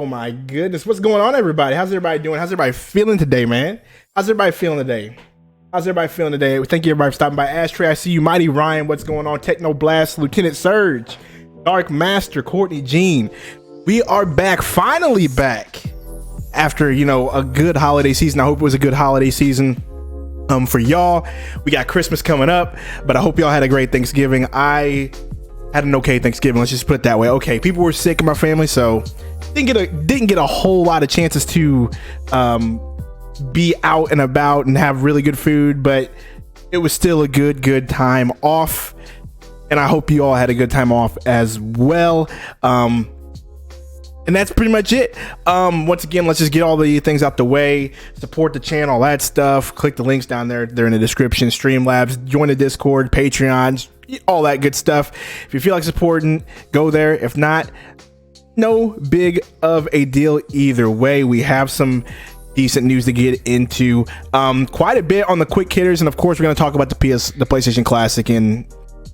Oh my goodness. What's going on, everybody? How's everybody doing? How's everybody feeling today, man? How's everybody feeling today? Thank you, everybody, for stopping by. Ashtray, I see you. Mighty Ryan, what's going on? Techno Blast, Lieutenant Surge, Dark Master, Courtney Jean. We are back, finally back, after, a good holiday season. I hope it was a good holiday season for y'all. We got Christmas coming up, but I hope y'all had a great Thanksgiving. I had an okay Thanksgiving, let's just put it that way. Okay, people were sick in my family, so didn't get a whole lot of chances to be out and about and have really good food, but it was still a good time off, and I hope you all had a good time off as well. And that's pretty much it. Once again, let's just get all the things out the way. Support the channel, all that stuff. Click the links down there. They're in the description. Streamlabs, join the Discord, Patreons, all that good stuff. If you feel like supporting, go there. If not, no big of a deal either way. We have some decent news to get into. Quite a bit on the quick hitters, and of course, we're going to talk about the PlayStation Classic and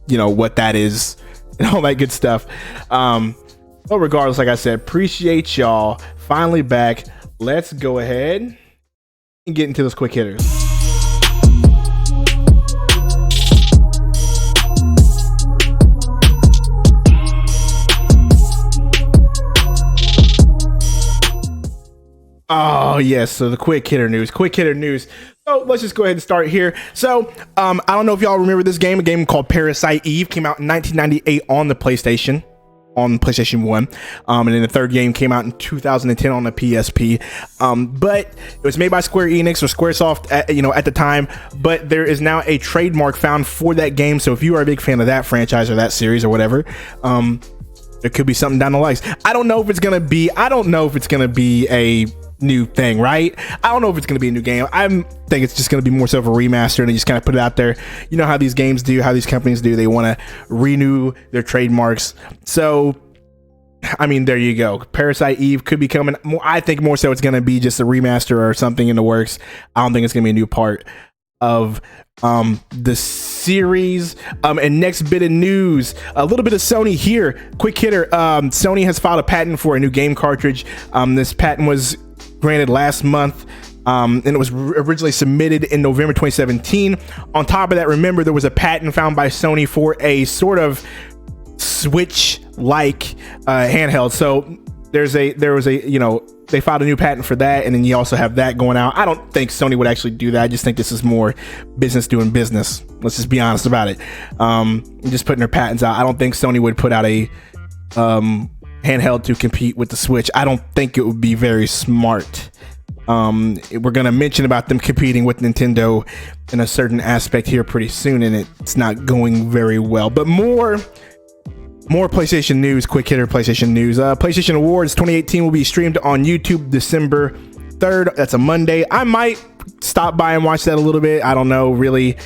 what that is and all that good stuff. But regardless, like I said, appreciate y'all. Finally back. Let's go ahead and get into those quick hitters. Oh yes, so the quick hitter news. So let's just go ahead and start here. So I don't know if y'all remember this game. A game called Parasite Eve came out in 1998 on the PlayStation 1, and then the third game came out in 2010 on the PSP. But it was made by Square Enix or Squaresoft at the time, but there is now a trademark found for that game. So if you are a big fan of that franchise or that series or whatever, there could be something down the lines. I don't know if it's gonna be a new thing, right? I don't know if it's going to be a new game. I think it's just going to be more so of a remaster, and they just kind of put it out there. You know how these games do, how these companies do. They want to renew their trademarks. So, I mean, there you go. Parasite Eve could be coming. I think more so it's going to be just a remaster or something in the works. I don't think it's going to be a new part of the series. And next bit of news, a little bit of Sony here. Quick hitter. Sony has filed a patent for a new game cartridge. This patent was granted last month, and it was originally submitted in November 2017. On top of that, remember, there was a patent found by Sony for a sort of Switch-like handheld. So they filed a new patent for that, and then you also have that going out. I don't think Sony would actually do that. I just think this is more business doing business. Let's just be honest about it. Just putting their patents out. I don't think Sony would put out a handheld to compete with the Switch. I don't think it would be very smart. We're going to mention about them competing with Nintendo in a certain aspect here pretty soon, and it's not going very well. But more PlayStation news, quick hitter PlayStation news. PlayStation Awards 2018 will be streamed on YouTube December 3rd. That's a Monday. I might stop by and watch that a little bit. I don't know really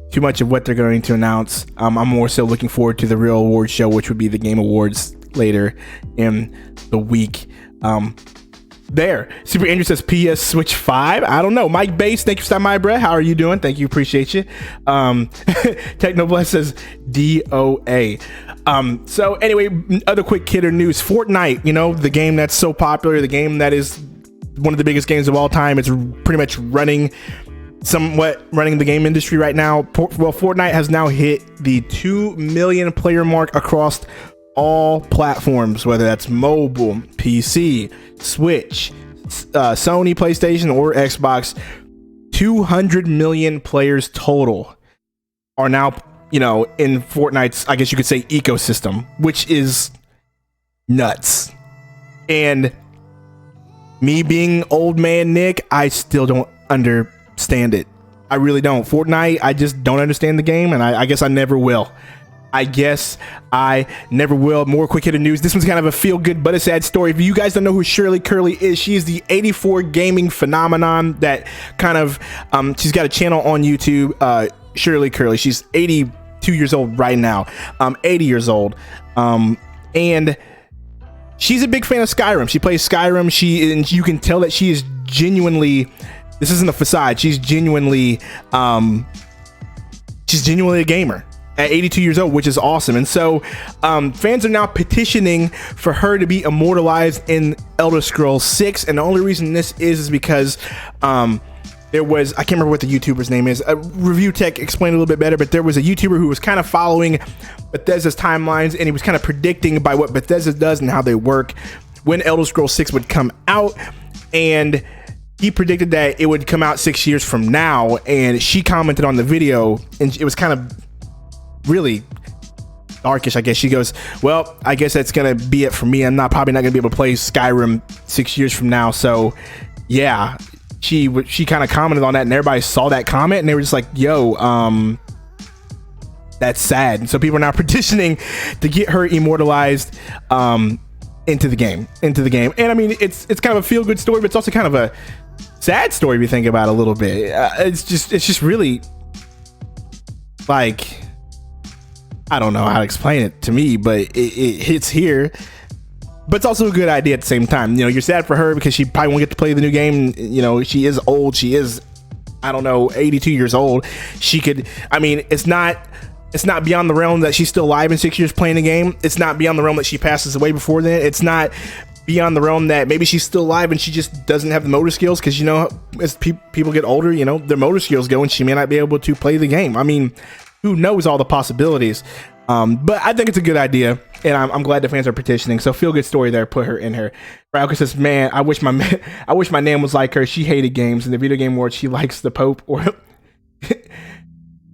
too much of what they're going to announce. I'm more so looking forward to the real awards show, which would be the Game Awards later in the week. There. Super Andrew says PS Switch 5. I don't know. Mike Bass, thank you for stopping by, bruh. How are you doing? Thank you. Appreciate you. Technobless says DOA. So anyway, other quick hitter news. Fortnite, the game that's so popular, the game that is one of the biggest games of all time. It's pretty much running the game industry right now. Well, Fortnite has now hit the 2 million player mark across all platforms, whether that's mobile, PC, Switch, Sony, PlayStation, or Xbox. 200 million players total are now, in Fortnite's, I guess you could say, ecosystem, which is nuts. And me being old man Nick, I still don't understand it. I really don't. Fortnite, I just don't understand the game, and I guess I never will. More quick hitter news. This one's kind of a feel good but a sad story. If you guys don't know who Shirley Curley is, she is the 84 gaming phenomenon that kind of she's got a channel on YouTube. Shirley Curley, she's 82 years old right now. 80 years old, and she's a big fan of Skyrim. She plays Skyrim. And you can tell that she is genuinely, this isn't a facade, she's genuinely a gamer. at 82 years old, which is awesome. And so fans are now petitioning for her to be immortalized in Elder Scrolls 6. And the only reason this is because there was, I can't remember what the YouTuber's name is. Review Tech explained a little bit better, but there was a YouTuber who was kind of following Bethesda's timelines, and he was kind of predicting by what Bethesda does and how they work when Elder Scrolls 6 would come out. And he predicted that it would come out 6 years from now. And she commented on the video, and it was kind of really darkish, I guess. She goes, well, I guess that's gonna be it for me. I'm probably not gonna be able to play Skyrim 6 years from now. So yeah, she kind of commented on that, and everybody saw that comment, and they were just like, yo, that's sad. And so people are now petitioning to get her immortalized into the game. And I mean, it's kind of a feel-good story, but it's also kind of a sad story if you think about it a little bit. It's just really, like, I don't know how to explain it to me, but it hits here. But it's also a good idea at the same time. You know, you're sad for her because she probably won't get to play the new game. You know, she is old. She is, I don't know, 82 years old. She could, I mean, it's not beyond the realm that she's still alive in 6 years playing the game. It's not beyond the realm that she passes away before then. It's not beyond the realm that maybe she's still alive and she just doesn't have the motor skills, because, you know, as people get older, you know, their motor skills go and she may not be able to play the game. I mean, who knows all the possibilities. But I think it's a good idea, and I'm glad the fans are petitioning. So feel good story there. Put her in her. Ralka says, man, I wish my name was like her. She hated games in the video game world. She likes the Pope, or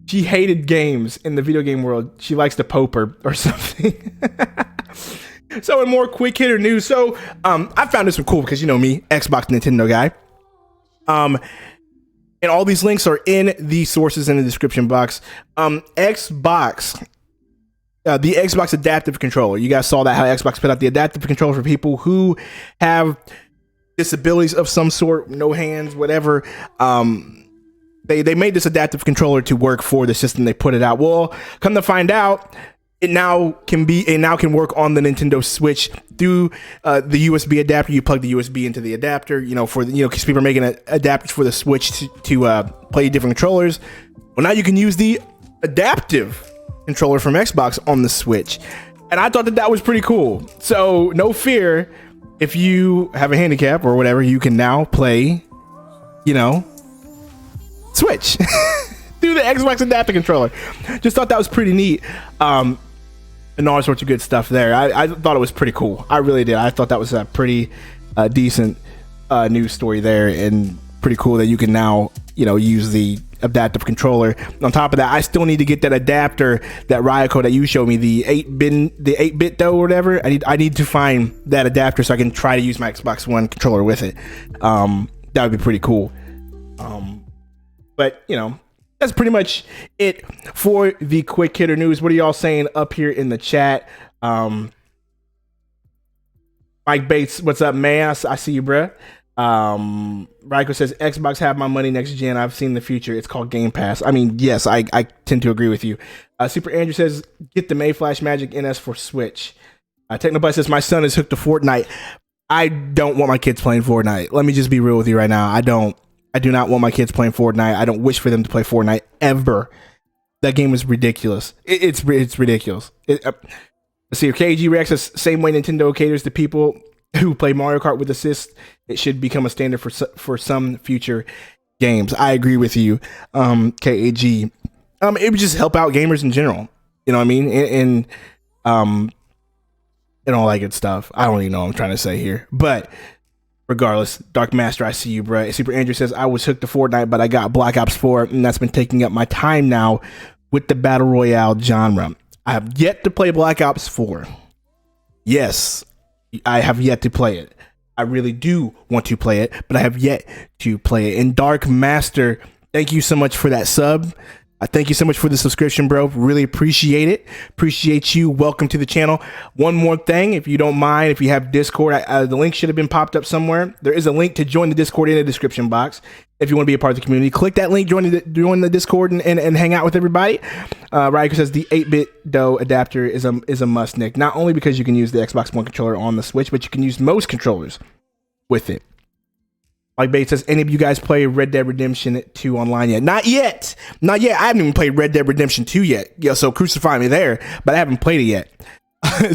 she hated games in the video game world. She likes the Pope or something. So in more quick hitter news, so I found this one cool because, you know me, Xbox Nintendo guy. And all these links are in the sources in the description box. Xbox. The Xbox adaptive controller. You guys saw that, how Xbox put out the adaptive controller for people who have disabilities of some sort, no hands, whatever. They made this adaptive controller to work for the system. They put it out. Well, come to find out, it now can work on the Nintendo Switch through the USB adapter. You plug the USB into the adapter, you know, for the, you know, because people are making adapters for the Switch to play different controllers. Well, now you can use the adaptive controller from Xbox on the Switch, and I thought that was pretty cool. So no fear, if you have a handicap or whatever, you can now play, you know, Switch through the Xbox adaptive controller. Just thought that was pretty neat, and all sorts of good stuff there. I thought it was pretty cool. I really did. I thought that was a pretty decent news story there, and pretty cool that you can now, you know, use the adaptive controller. On top of that, I still need to get that adapter, that Ryoko that you showed me, the 8-bit though, or whatever. I need to find that adapter so I can try to use my Xbox One controller with it. That would be pretty cool. But you know, that's pretty much it for the quick hitter news. What are y'all saying up here in the chat? Mike Bates, what's up, man? I see you, bruh. Ryko says, Xbox have my money next gen. I've seen the future. It's called Game Pass. I mean, yes, I tend to agree with you. Super Andrew says, get the Mayflash Magic NS for Switch. Technobus says, my son is hooked to Fortnite. I don't want my kids playing Fortnite. Let me just be real with you right now. I do not want my kids playing Fortnite. I don't wish for them to play Fortnite ever. That game is ridiculous. It's ridiculous. Let's see, KG reacts the same way Nintendo caters to people who play Mario Kart with assist. It should become a standard for some future games. I agree with you, KAG. It would just help out gamers in general. You know what I mean? And all that good stuff. I don't even know what I'm trying to say here. But regardless, Dark Master, I see you, bro. Super Andrew says, I was hooked to Fortnite, but I got Black Ops 4, and that's been taking up my time now with the Battle Royale genre. I have yet to play Black Ops 4. Yes, I have yet to play it. I really do want to play it, but I have yet to play it. And Dark Master, thank you so much for that sub. Thank you so much for the subscription, bro. Really appreciate it. Appreciate you. Welcome to the channel. One more thing, if you don't mind, if you have Discord, the link should have been popped up somewhere. There is a link to join the Discord in the description box. If you want to be a part of the community, click that link, join the Discord, and hang out with everybody. Ryker says the 8-bit dough adapter is a must, Nick. Not only because you can use the Xbox One controller on the Switch, but you can use most controllers with it. Like Bates says, any of you guys play Red Dead Redemption 2 online yet? Not yet. Not yet. I haven't even played Red Dead Redemption 2 yet. Yeah, so crucify me there, but I haven't played it yet.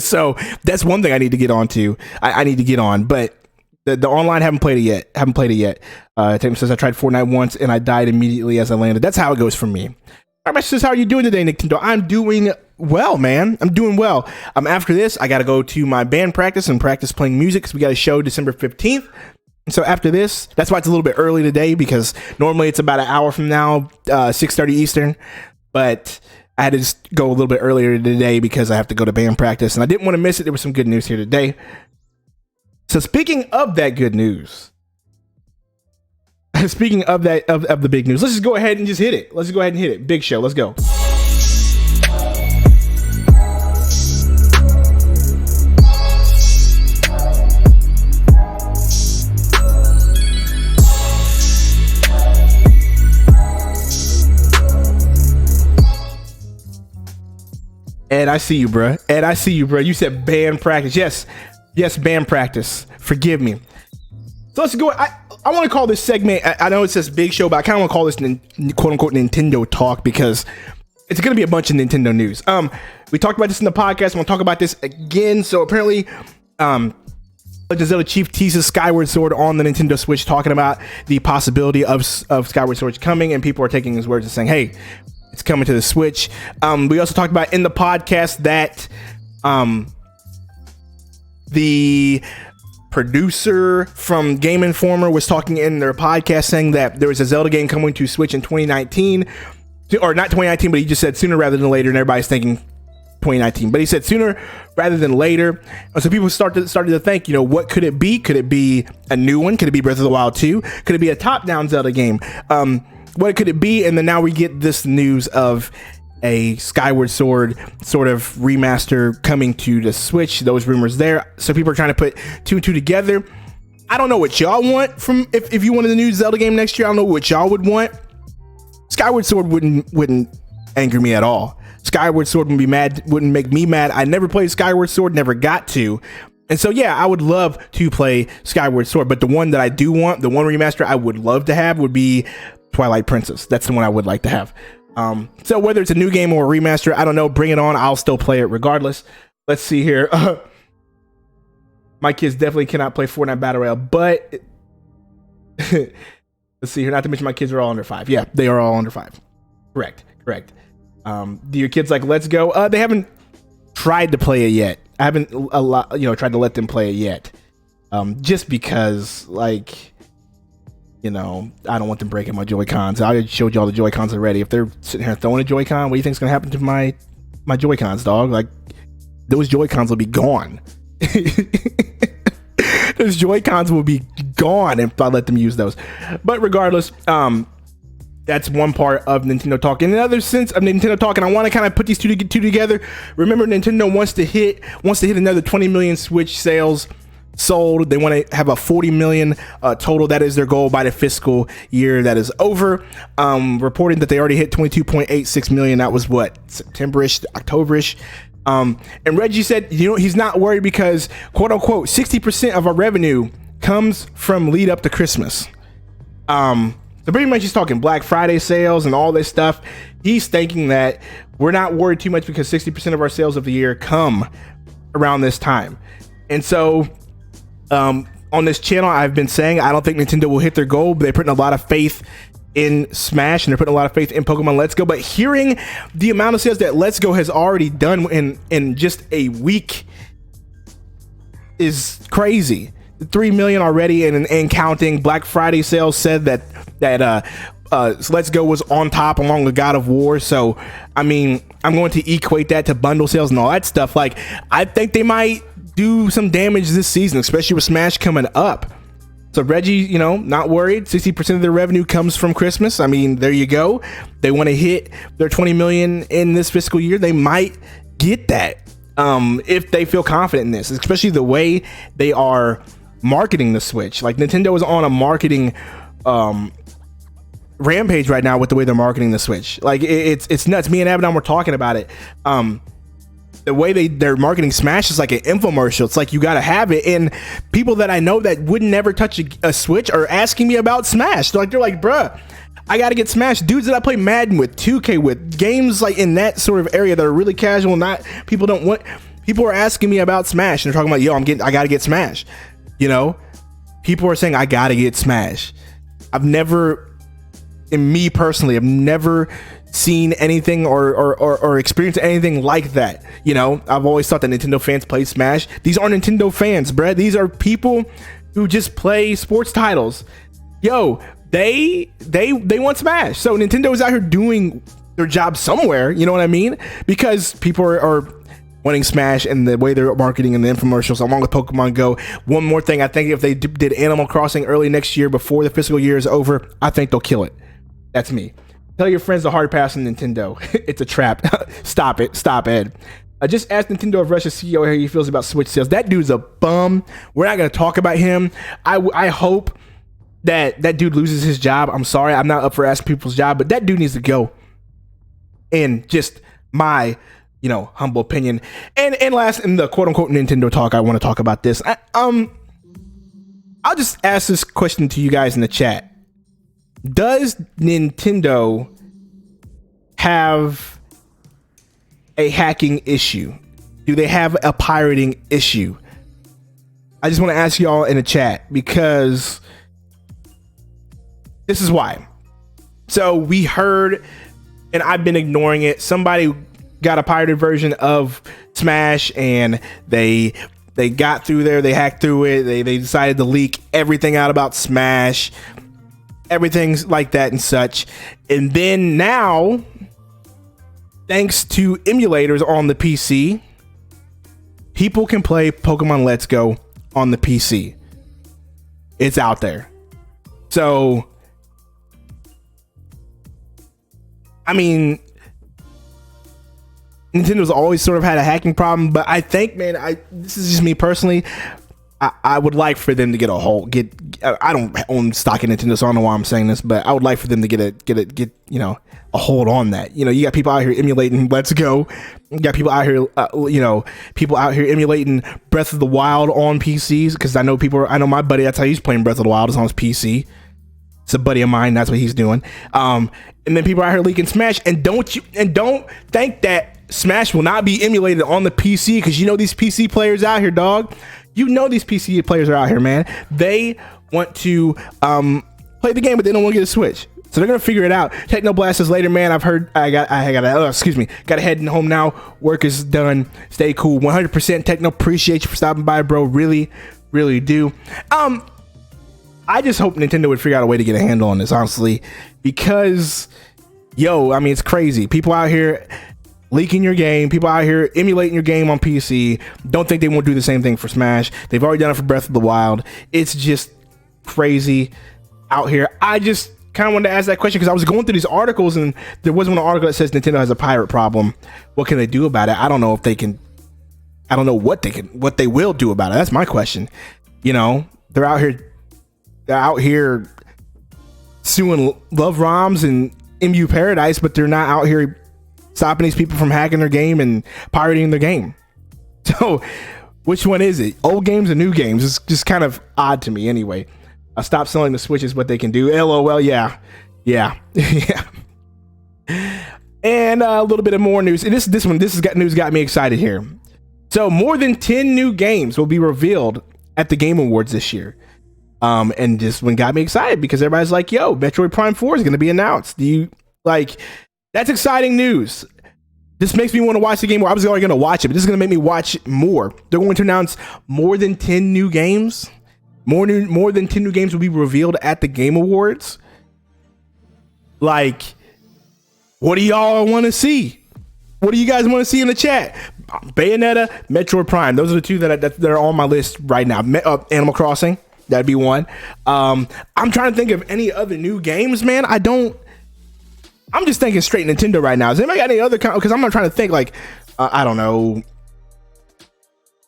So that's one thing I need to get on to. I need to get on, but the online haven't played it yet. Tim says I tried Fortnite once and I died immediately as I landed. That's how it goes for me. All right, says, how are you doing today, Nicktendo? I'm doing well, man. I'm doing well. After this, I got to go to my band practice and practice playing music because we got a show December 15th. So after this, that's why it's a little bit early today, because normally it's about an hour from now, 6:30 Eastern. But I had to just go a little bit earlier today because I have to go to band practice, and I didn't want to miss it. There was some good news here today. So speaking of that good news, speaking of that of the big news, let's just go ahead and just hit it. Let's just go ahead and hit it. Big show. Let's go. Ed, I see you, bro. Ed, I see you, bro. You said band practice. Yes, band practice. Forgive me. So let's go. I want to call this segment, I know it says big show, but I kind of want to call this quote unquote Nintendo talk, because it's going to be a bunch of Nintendo news. We talked about this in the podcast. I'm going to talk about this again. So apparently, Legend of Zelda Chief teases Skyward Sword on the Nintendo Switch, talking about the possibility of Skyward Sword coming, and people are taking his words and saying, hey, it's coming to the Switch. We also talked about in the podcast that the producer from Game Informer was talking in their podcast saying that there was a Zelda game coming to Switch in 2019, or not 2019, but he just said sooner rather than later, and everybody's thinking 2019, but he said sooner rather than later. And so people started to think, what could it be? Could it be a new one? Could it be Breath of the Wild 2? Could it be a top-down Zelda game? What could it be? And then now we get this news of a Skyward Sword sort of remaster coming to the Switch. Those rumors there. So people are trying to put two and two together. I don't know what y'all want from, if you wanted a new Zelda game next year, I don't know what y'all would want. Skyward Sword wouldn't anger me at all. Skyward Sword wouldn't make me mad. I never played Skyward Sword, never got to. And so, yeah, I would love to play Skyward Sword, but the one that I do want, the one remaster I would love to have, would be Twilight Princess. That's the one I would like to have. So whether it's a new game or a remaster, I don't know. Bring it on. I'll still play it regardless. Let's see here. My kids definitely cannot play Fortnite Battle Royale, but let's see here. Not to mention my kids are all under 5. Yeah, they are all under 5. Correct. Do your kids like Let's Go? They haven't tried to play it yet. I haven't tried to let them play it yet. Just because, I don't want them breaking my Joy-Cons. I already showed y'all the Joy-Cons already. If they're sitting here throwing a Joy-Con, what do you think's gonna happen to my Joy-Cons, dog? Like, those Joy-Cons will be gone. Those Joy-Cons will be gone if I let them use those. But regardless, that's one part of Nintendo Talk. In another sense of Nintendo Talk, and I want to kind of put these two together. Remember, Nintendo wants to hit another 20 million Switch sales sold. They want to have a 40 million total. That is their goal by the fiscal year that is over. Reporting that they already hit 22.86 million. That was what, September-ish, October-ish. And Reggie said, he's not worried because, quote unquote, 60% of our revenue comes from lead up to Christmas. So pretty much he's talking Black Friday sales and all this stuff. He's thinking that we're not worried too much because 60% of our sales of the year come around this time. And so on this channel, I've been saying I don't think Nintendo will hit their goal, but they're putting a lot of faith in Smash and they're putting a lot of faith in Pokemon Let's Go. But hearing the amount of sales that Let's Go has already done in just a week is crazy. 3 million already and counting. Black Friday sales said that Let's Go was on top along with God of War. So I mean, I'm going to equate that to bundle sales and all that stuff. Like, I think they might do some damage this season, especially with Smash coming up. So Reggie, not worried. 60% of their revenue comes from Christmas. I mean, there you go. They want to hit their 20 million in this fiscal year. They might get that if they feel confident in this, especially the way they are marketing the Switch. Like, Nintendo is on a marketing rampage right now with the way they're marketing the Switch. Like, it's nuts. Me and Abaddon were talking about it. the way they're marketing Smash is like an infomercial. It's like you got to have it. And people that I know that would never touch a Switch are asking me about Smash. They're like, bruh, I got to get Smash. Dudes that I play Madden with, 2K with, games like in that sort of area that are really casual, not people don't want. People are asking me about Smash and they're talking about, yo, I got to get Smash. You know, people are saying I got to get Smash. I've never, and me personally, I've never seen anything or experienced anything like that. You know, I've always thought that Nintendo fans play Smash. These aren't Nintendo fans, bruh. These are people who just play sports titles. Yo, they want Smash. So Nintendo is out here doing their job somewhere. You know what I mean? Because people are wanting Smash, and the way they're marketing and the infomercials along with Pokemon Go. One more thing, I think if they did Animal Crossing early next year before the fiscal year is over, I think they'll kill it. That's me. Tell your friends the hard pass on Nintendo. It's a trap. Stop it. Stop, Ed. I just asked Nintendo of Russia's CEO how he feels about Switch sales. That dude's a bum. We're not going to talk about him. I hope that dude loses his job. I'm sorry. I'm not up for asking people's job, but that dude needs to go. And just my, humble opinion. And last, in the quote unquote Nintendo talk, I want to talk about this. I'll just ask this question to you guys in the chat. Does Nintendo have a hacking issue? Do they have a pirating issue? I just want to ask y'all in the chat because this is why. So we heard, and I've been ignoring it, somebody got a pirated version of Smash and they got through there, they hacked through it, they decided to leak everything out about Smash, everything's like that and such. And then now, thanks to emulators on the PC, people can play Pokemon Let's Go on the PC. It's out there. So, I mean, Nintendo's always sort of had a hacking problem, but I think, man, this is just me personally, I would like for them to get a hold. I don't own stock in Nintendo, so I don't know why I'm saying this, but I would like for them to get a hold on that. You got people out here emulating Let's Go. You got people out here, emulating Breath of the Wild on PCs, because I know my buddy. That's how he's playing Breath of the Wild, is on his PC. It's a buddy of mine. That's what he's doing. And then people out here leaking Smash, and don't think that Smash will not be emulated on the PC, because these PC players out here, dog. These PC players are out here, man. They want to play the game, but they don't want to get a Switch. So they're gonna figure it out. Technoblast says later, man. I've heard. Got to head home now. Work is done. Stay cool. 100% Techno. Appreciate you for stopping by, bro. Really, really do. I just hope Nintendo would figure out a way to get a handle on this, honestly, because, it's crazy. People out here leaking your game, people out here emulating your game on PC. Don't think they won't do the same thing for Smash. They've already done it for Breath of the Wild. It's just crazy out here. I just kind of wanted to ask that question because I was going through these articles and there wasn't one article that says Nintendo has a pirate problem. What can they do about it? I don't know if they can. I don't know what they will do about it. That's my question. They're out here suing Love ROMs and MU Paradise, but they're not out here stopping these people from hacking their game and pirating their game. So which one is it? Old games or new games? It's just kind of odd to me anyway. Stop selling the Switch is what they can do. LOL. Yeah. And a little bit of more news. And this news got me excited here. So more than 10 new games will be revealed at the Game Awards this year. And this one got me excited because everybody's like, yo, Metroid Prime 4 is going to be announced. That's exciting news. This makes me want to watch the game more. I was already going to watch it, but this is going to make me watch more. They're going to announce more than 10 new games. More than 10 new games will be revealed at the Game Awards. What do y'all want to see? What do you guys want to see in the chat? Bayonetta, Metroid Prime. Those are the two that are on my list right now. Animal Crossing. That'd be one. I'm trying to think of any other new games, man. I'm just thinking straight Nintendo right now. Has anybody got any other because I'm not trying to think I don't know.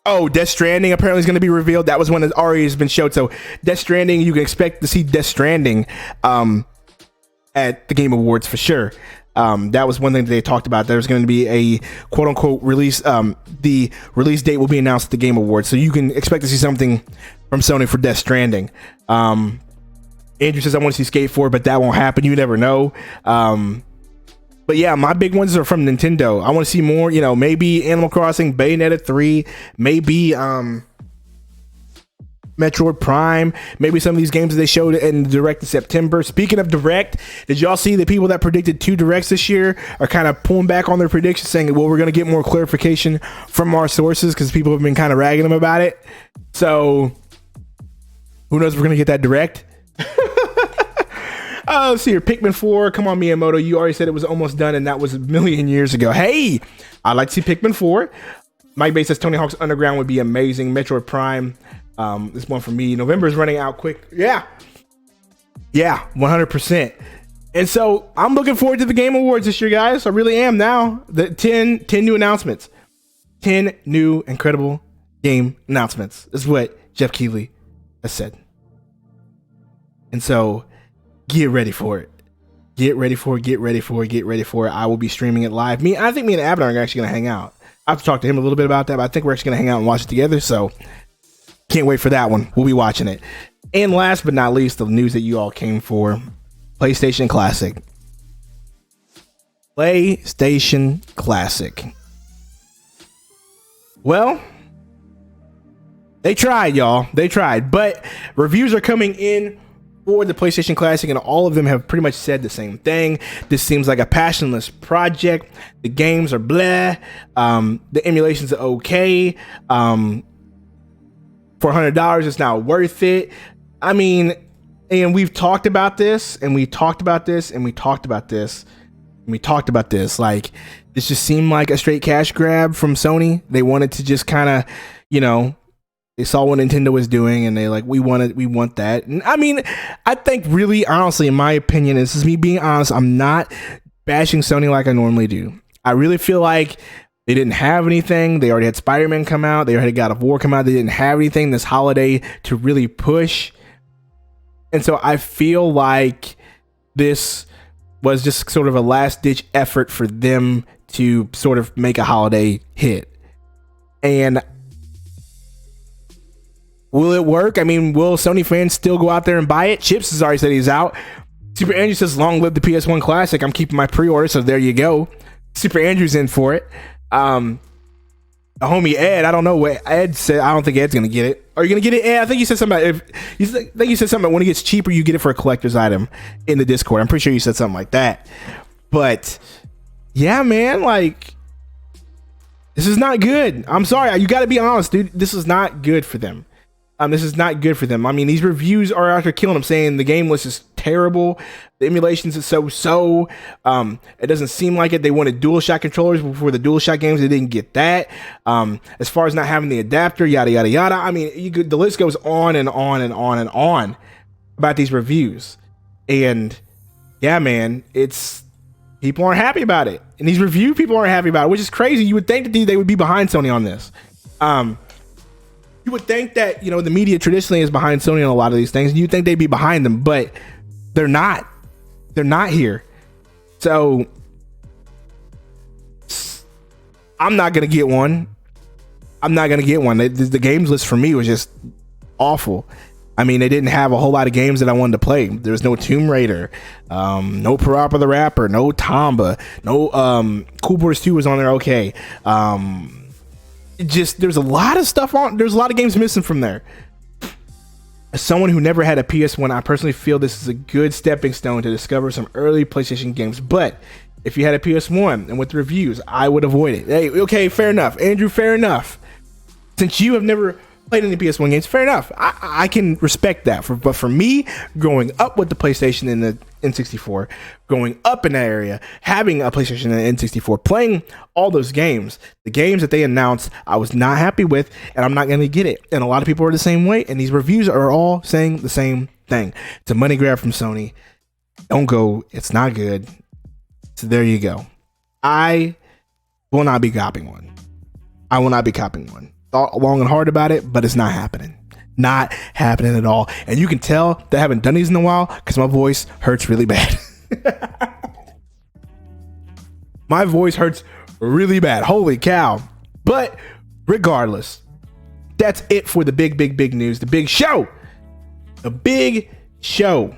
Oh, Death Stranding apparently is going to be revealed. That was one that already has been showed. So Death Stranding, you can expect to see Death Stranding at the Game Awards for sure. That was one thing that they talked about. There's going to be a quote unquote release. The release date will be announced at the Game Awards, so you can expect to see something from Sony for Death Stranding. Andrew says I want to see Skate 4, but that won't happen. You never know. But yeah, my big ones are from Nintendo. I want to see more, you know, maybe Animal Crossing, Bayonetta 3, maybe Metroid Prime, maybe some of these games that they showed in Direct in September. Speaking of Direct, did y'all see the people that predicted 2 Directs this year are kind of pulling back on their predictions, saying, well, we're going to get more clarification from our sources because people have been kind of ragging them about it. So who knows if we're going to get that Direct? Let's see here. Pikmin 4. Come on, Miyamoto. You already said it was almost done, and that was a million years ago. Hey, I'd like to see Pikmin 4. Mike Bay says Tony Hawk's Underground would be amazing. Metroid Prime. This one for me. November is running out quick. Yeah, 100%. And so I'm looking forward to the Game Awards this year, guys. I really am now. The 10 new announcements. 10 new incredible game announcements is what Jeff Keighley has said. And so get ready for it. Get ready for it. I will be streaming it live. I think me and Abner are actually going to hang out. I have to talk to him a little bit about that, but I think we're actually going to hang out and watch it together. So can't wait for that one. We'll be watching it. And last but not least, the news that you all came for, PlayStation Classic. PlayStation Classic. Well, they tried, y'all. They tried. But reviews are coming in for the PlayStation Classic, and all of them have pretty much said the same thing. This seems like a passionless project. The games are bleh. The emulations are okay. For $100, it's not worth it. I mean, and we've talked about this, and we talked about this, and we talked about this, and we talked about this. Like, this just seemed like a straight cash grab from Sony. They wanted to just kind of, you know, they saw what Nintendo was doing, and they like, we want that. And I mean, I think really, honestly, in my opinion, this is me being honest, I'm not bashing Sony like I normally do. I really feel like they didn't have anything. They already had Spider-Man come out. They already had God of War come out. They didn't have anything this holiday to really push. And so I feel like this was just sort of a last-ditch effort for them to sort of make a holiday hit. And will it work? I mean, will Sony fans still go out there and buy it? Chips has already said he's out. Super Andrew says, long live the PS1 Classic. I'm keeping my pre-order, so there you go. Super Andrew's in for it. Homie Ed, I don't know what Ed said. I don't think Ed's gonna get it. Are you gonna get it, Ed? I think you said something about you said something about when it gets cheaper, you get it for a collector's item in the Discord. I'm pretty sure you said something like that. But yeah, man, like, this is not good. I'm sorry. You got to be honest, dude. This is not good for them. This is not good for them. I mean, these reviews are out there killing them, saying the game list is terrible. The emulations is so. It doesn't seem like it. They wanted DualShock controllers before the DualShock games. They didn't get that. As far as not having the adapter, yada, yada, yada. I mean, the list goes on and on and on and on about these reviews. And yeah, man, people aren't happy about it. And these review people aren't happy about it, which is crazy. You would think that they would be behind Sony on this. You would think that, you know, the media traditionally is behind Sony on a lot of these things, and you'd think they'd be behind them, but they're not. They're not here. So I'm not gonna get one. The games list for me was just awful. I mean, they didn't have a whole lot of games that I wanted to play. There's no Tomb Raider, no Parappa the Rapper, no Tomba, no Cool Borders 2 was on there. Okay. There's a lot of stuff on. There's a lot of games missing from there. As someone who never had a PS1, I personally feel this is a good stepping stone to discover some early PlayStation games. But if you had a PS1 and with the reviews, I would avoid it. Hey, okay, fair enough. Andrew, fair enough. Since you have never played any PS1 games, fair enough. I can respect that. But for me, growing up with the PlayStation and the N64, growing up in that area, having a PlayStation and N64, playing all those games, the games that they announced, I was not happy with, and I'm not going to get it. And a lot of people are the same way, and these reviews are all saying the same thing. It's a money grab from Sony. Don't go. It's not good. So there you go. I will not be copying one. Thought long and hard about it, but it's not happening. Not happening at all. And you can tell that I haven't done these in a while because my voice hurts really bad. My voice hurts really bad. Holy cow. But regardless, that's it for the big news, the big show. The big show.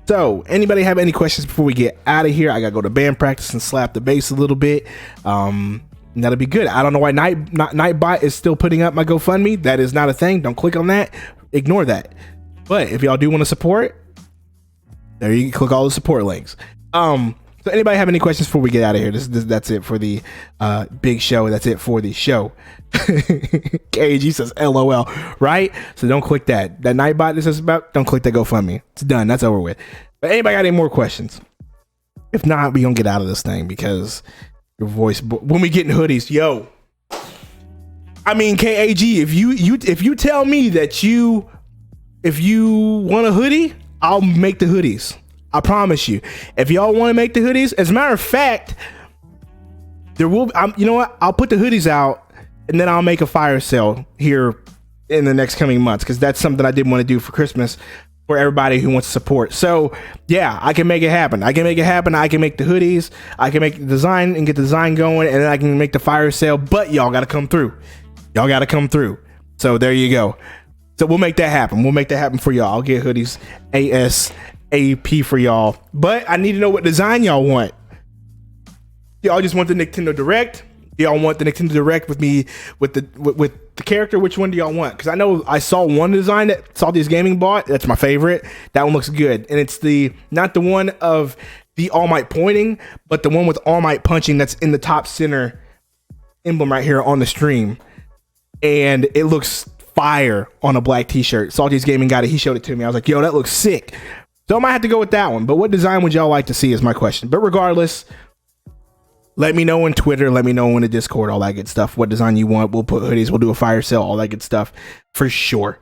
So, anybody have any questions before we get out of here? I gotta go to band practice and slap the bass a little bit. That'll be good. I don't know why Nightbot is still putting up my GoFundMe. That is not a thing. Don't click on that. Ignore that. But if y'all do want to support, there you can click all the support links. So anybody have any questions before we get out of here? That's it for the big show. That's it for the show. KG says LOL, right? So don't click that. That Nightbot this is about, don't click that GoFundMe. It's done. That's over with. But anybody got any more questions? If not, we gonna get out of this thing because your voice when we get in hoodies, yo. I mean, KAG, if you tell me that if you want a hoodie, I'll make the hoodies. I promise you. If y'all want to make the hoodies, as a matter of fact, there will. You know what? I'll put the hoodies out, and then I'll make a fire sale here in the next coming months because that's something I did want to do for Christmas for everybody who wants to support. So yeah, I can make it happen. I can make the hoodies. I can make the design and get the design going, and then I can make the fire sale. But y'all got to come through. So there you go. So we'll make that happen. We'll make that happen for y'all. I'll get hoodies ASAP for y'all. But I need to know what design y'all want. Y'all just want the Nicktendo Direct? Y'all want the Nicktendo Direct with me with the character? Which one do y'all want? Because I know I saw one design that Salty's Gaming bought. That's my favorite. That one looks good. And it's not the one of the All Might pointing, but the one with All Might punching that's in the top center emblem right here on the stream. And it looks fire on a black t-shirt. Salty's Gaming got it. He showed it to me. I was like, yo, that looks sick. So I might have to go with that one. But what design would y'all like to see is my question. But regardless, let me know on Twitter. Let me know on the Discord, all that good stuff. What design you want. We'll put hoodies. We'll do a fire sale, all that good stuff for sure.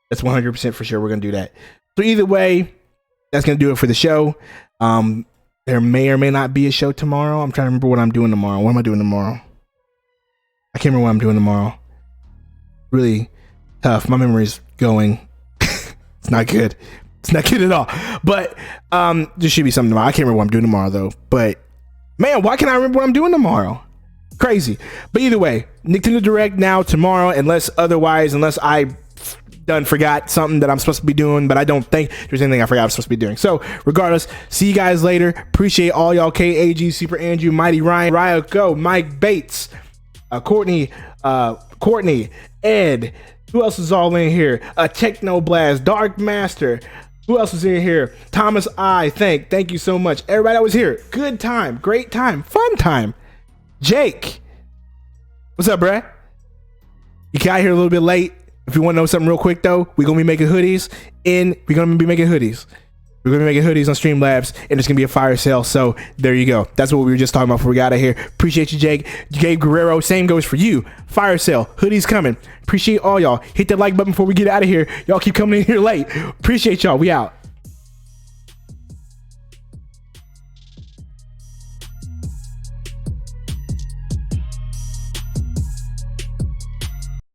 That's 100% for sure. We're going to do that. So either way, that's going to do it for the show. There may or may not be a show tomorrow. I'm trying to remember what I'm doing tomorrow. What am I doing tomorrow? I can't remember what I'm doing tomorrow. Really tough. My memory's going. It's not good. It's not good at all. But there should be something tomorrow. I can't remember what I'm doing tomorrow though. But man, why can't I remember what I'm doing tomorrow? Crazy. But either way, Nicktendo Direct now tomorrow, unless I forgot something that I'm supposed to be doing, but I don't think there's anything I forgot I'm supposed to be doing. So regardless, see you guys later. Appreciate all y'all. KAG, Super Andrew, Mighty Ryan, Ryoko, Mike Bates, Courtney, Ed. Who else is all in here? Techno Blast, Dark Master. Who else was in here? Thomas I. Thank you so much. Everybody that was here. Good time. Great time. Fun time. Jake. What's up, bruh? You got here a little bit late. If you want to know something real quick, though, we're going to be making hoodies. We're going to be making hoodies on Streamlabs, and it's going to be a fire sale. So there you go. That's what we were just talking about before we got out of here. Appreciate you, Jake. Gabe Guerrero, same goes for you. Fire sale. Hoodies coming. Appreciate all y'all. Hit that like button before we get out of here. Y'all keep coming in here late. Appreciate y'all. We out.